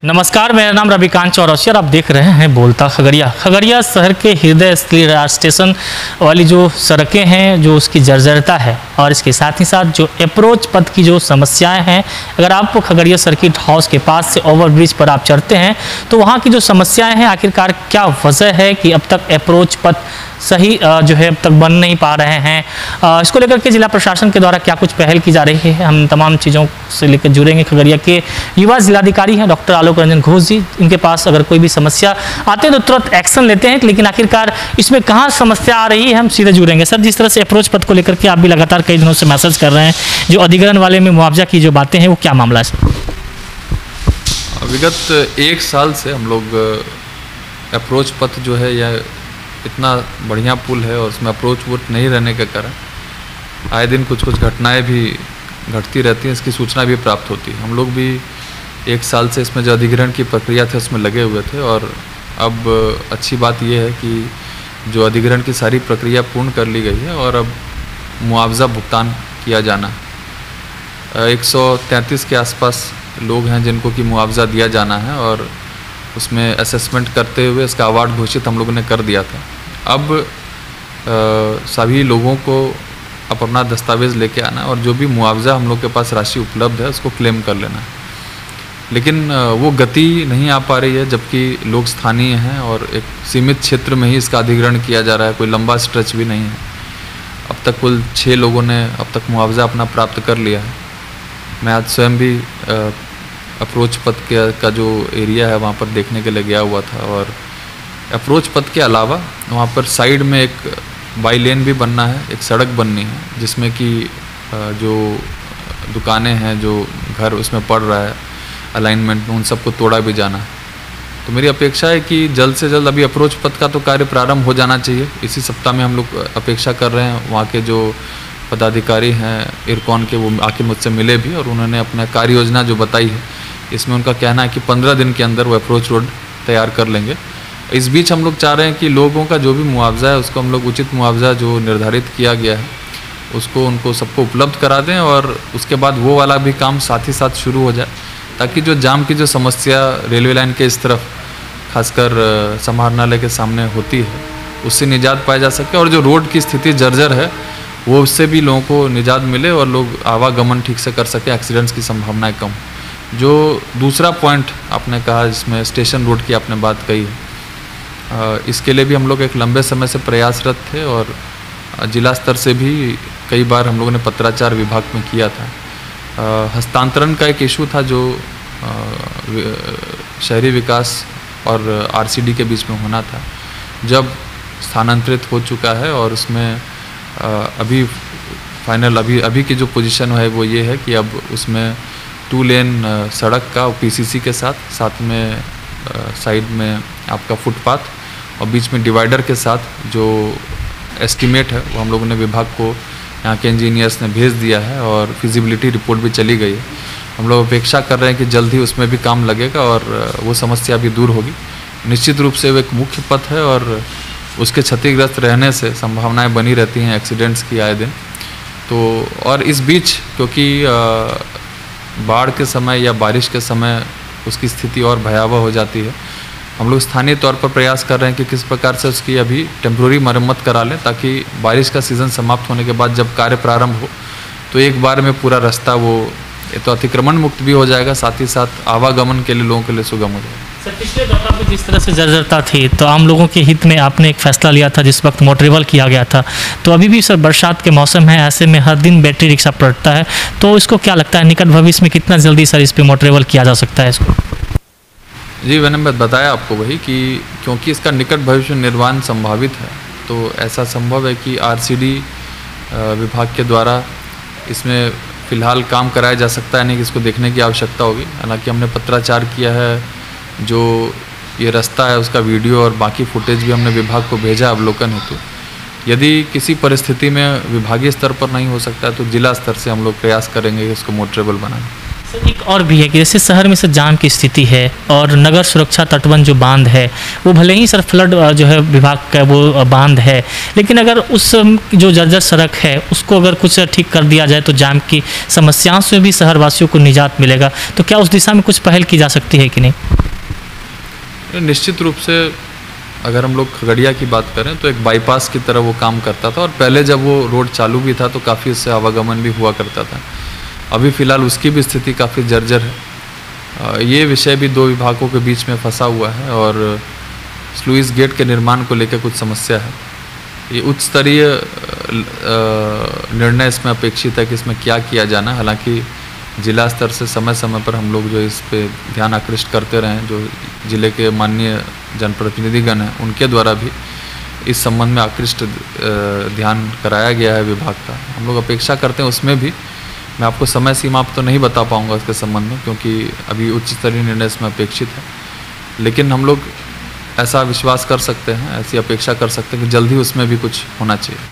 नमस्कार, मेरा नाम रविकांत चौरसिया और आप देख रहे हैं बोलता खगड़िया। खगड़िया शहर के हृदय स्थल स्टेशन वाली जो सड़कें हैं, जो उसकी जर्जरता है और इसके साथ ही साथ जो अप्रोच पथ की जो समस्याएं हैं, अगर आप खगड़िया सर्किट हाउस के पास से ओवरब्रिज पर आप चढ़ते हैं तो वहाँ की जो समस्याएं हैं, आखिरकार क्या वजह है कि अब तक अप्रोच पथ सही जो है अब तक बन नहीं पा रहे हैं। इसको लेकर के जिला प्रशासन के द्वारा क्या कुछ पहल की जा रही है, हम तमाम चीज़ों से लेकर जुड़ेंगे। खगड़िया के युवा जिलाधिकारी हैं डॉक्टर आलोक रंजन घोष जी, इनके पास अगर कोई भी समस्या आते हैं तो तुरंत एक्शन लेते हैं, लेकिन आखिरकार इसमें कहाँ समस्या आ रही है, हम सीधे जुड़ेंगे। सर, जिस तरह से अप्रोच पथ को लेकर के आप भी लगातार कई दिनों से मैसेज कर रहे हैं, जो अधिग्रहण वाले में मुआवजा की जो बातें हैं, वो क्या मामला है सर? विगत एक साल से हम लोग अप्रोच पथ जो है, यह इतना बढ़िया पुल है और उसमें अप्रोच वोट नहीं रहने के कारण आए दिन कुछ घटनाएं भी घटती रहती हैं, इसकी सूचना भी प्राप्त होती है। हम लोग भी एक साल से इसमें जो अधिग्रहण की प्रक्रिया थी उसमें लगे हुए थे और अब अच्छी बात यह है कि जो अधिग्रहण की सारी प्रक्रिया पूर्ण कर ली गई है और अब मुआवजा भुगतान किया जाना। 133 के आसपास लोग हैं जिनको कि मुआवजा दिया जाना है और उसमें असेसमेंट करते हुए इसका अवार्ड घोषित हम लोगों ने कर दिया था। अब सभी लोगों को अपना दस्तावेज़ लेके आना और जो भी मुआवजा हम लोग के पास राशि उपलब्ध है उसको क्लेम कर लेना। लेकिन वो गति नहीं आ पा रही है, जबकि लोग स्थानीय हैं और एक सीमित क्षेत्र में ही इसका अधिग्रहण किया जा रहा है, कोई लंबा स्ट्रेच भी नहीं है। अब तक कुल 6 लोगों ने अब तक मुआवजा अपना प्राप्त कर लिया है। मैं आज स्वयं भी अप्रोच पथ का जो एरिया है वहाँ पर देखने के लिए गया हुआ था और अप्रोच पथ के अलावा वहाँ पर साइड में एक बाई लेन भी बनना है, एक सड़क बननी है जिसमें कि जो दुकानें हैं, जो घर उसमें पड़ रहा है अलाइनमेंट में, उन सबको तोड़ा भी जाना है। तो मेरी अपेक्षा है कि जल्द से जल्द अभी अप्रोच पथ का तो कार्य प्रारंभ हो जाना चाहिए। इसी सप्ताह में हम लोग अपेक्षा कर रहे हैं। वहाँ के जो पदाधिकारी हैं इरकॉन के, वो आके मुझसे मिले भी और उन्होंने अपना कार्य योजना जो बताई है, इसमें उनका कहना है कि 15 दिन के अंदर वो अप्रोच रोड तैयार कर लेंगे। इस बीच हम लोग चाह रहे हैं कि लोगों का जो भी मुआवजा है उसको हम लोग उचित मुआवजा जो निर्धारित किया गया है उसको उनको सबको उपलब्ध करा दें और उसके बाद वो वाला भी काम साथ ही साथ शुरू हो जाए, ताकि जो जाम की जो समस्या रेलवे लाइन के इस तरफ खासकर समाहरणालय के सामने होती है उससे निजात पाया जा सके और जो रोड की स्थिति जर्जर है वो उससे भी लोगों को निजात मिले और लोग आवागमन ठीक से कर सके, एक्सीडेंट्स की संभावनाएं कम। जो दूसरा पॉइंट आपने कहा जिसमें स्टेशन रोड की आपने बात कही है, इसके लिए भी हम लोग एक लंबे समय से प्रयासरत थे और जिला स्तर से भी कई बार हम लोगों ने पत्राचार विभाग में किया था। हस्तांतरण का एक इशू था जो शहरी विकास और आरसीडी के बीच में होना था, जब स्थानांतरित हो चुका है और उसमें अभी फाइनल अभी की जो पोजीशन है वो ये है कि अब उसमें 2 लेन सड़क का पीसीसी के साथ में साइड में आपका फुटपाथ और बीच में डिवाइडर के साथ जो एस्टीमेट है वो हम लोगों ने विभाग को, यहाँ के इंजीनियर्स ने भेज दिया है और फिजिबिलिटी रिपोर्ट भी चली गई है। हम लोग अपेक्षा कर रहे हैं कि जल्द ही उसमें भी काम लगेगा और वो समस्या भी दूर होगी। निश्चित रूप से वो एक मुख्य पथ है और उसके क्षतिग्रस्त रहने से संभावनाएं बनी रहती हैं एक्सीडेंट्स की आए दिन। तो और इस बीच क्योंकि बाढ़ के समय या बारिश के समय उसकी स्थिति और भयावह हो जाती है, हम लोग स्थानीय तौर पर प्रयास कर रहे हैं कि किस प्रकार से उसकी अभी टेम्प्रोरी मरम्मत करा लें, ताकि बारिश का सीज़न समाप्त होने के बाद जब कार्य प्रारंभ हो तो एक बार में पूरा रास्ता वो तो अतिक्रमण मुक्त भी हो जाएगा, साथ ही साथ आवागमन के लिए लोगों के लिए सुगम हो जाएगा। सर, पिछले दौर में जिस तरह से जर्जरता थी तो आम लोगों के हित में आपने एक फैसला लिया था जिस वक्त मोटरेबल किया गया था, तो अभी भी सर बरसात के मौसम है, ऐसे में हर दिन बैटरी रिक्शा पलटता है, तो इसको क्या लगता है निकट भविष्य में कितना जल्दी सर इस पर मोटरेबल किया जा सकता है इसको? जी, मैंने बताया आपको वही कि क्योंकि इसका निकट भविष्य निर्माण संभावित है तो ऐसा संभव है कि आरसीडी विभाग के द्वारा इसमें फ़िलहाल काम कराया जा सकता है, नहीं कि इसको देखने की आवश्यकता होगी। हालांकि हमने पत्राचार किया है, जो ये रास्ता है उसका वीडियो और बाकी फुटेज भी हमने विभाग को भेजा अवलोकन हेतु। यदि किसी परिस्थिति में विभागीय स्तर पर नहीं हो सकता है तो जिला स्तर से हम लोग प्रयास करेंगे कि इसको मोटरेबल बनाना। सर, एक और भी है कि जैसे शहर में से जाम की स्थिति है और नगर सुरक्षा तटबंध जो बांध है वो भले ही सर फ्लड जो है विभाग का वो बांध है, लेकिन अगर उस जो जर्जर सड़क है उसको अगर कुछ ठीक कर दिया जाए तो जाम की समस्याओं से भी शहरवासियों को निजात मिलेगा। तो क्या उस दिशा में कुछ पहल की जा सकती है कि नहीं? निश्चित रूप से अगर हम लोग खगड़िया की बात करें तो एक बाईपास की तरह वो काम करता था, और पहले जब वो रोड चालू भी था तो काफ़ी उससे आवागमन भी हुआ करता था। अभी फ़िलहाल उसकी भी स्थिति काफ़ी जर्जर है। ये विषय भी दो विभागों के बीच में फंसा हुआ है, और स्लुइस गेट के निर्माण को लेकर कुछ समस्या है। ये उच्च स्तरीय निर्णय इसमें अपेक्षित है कि इसमें क्या किया जाना है। हालांकि जिला स्तर से समय समय पर हम लोग जो इस पे ध्यान आकृष्ट करते रहे हैं, जो जिले के माननीय जनप्रतिनिधिगण हैं उनके द्वारा भी इस संबंध में आकृष्ट ध्यान कराया गया है विभाग का। हम लोग अपेक्षा करते हैं उसमें भी, मैं आपको समय सीमा आप तो नहीं बता पाऊँगा इसके संबंध में, क्योंकि अभी उच्च स्तरीय निर्णय इसमें अपेक्षित है, लेकिन हम लोग ऐसा विश्वास कर सकते हैं, ऐसी अपेक्षा कर सकते हैं कि जल्द ही उसमें भी कुछ होना चाहिए।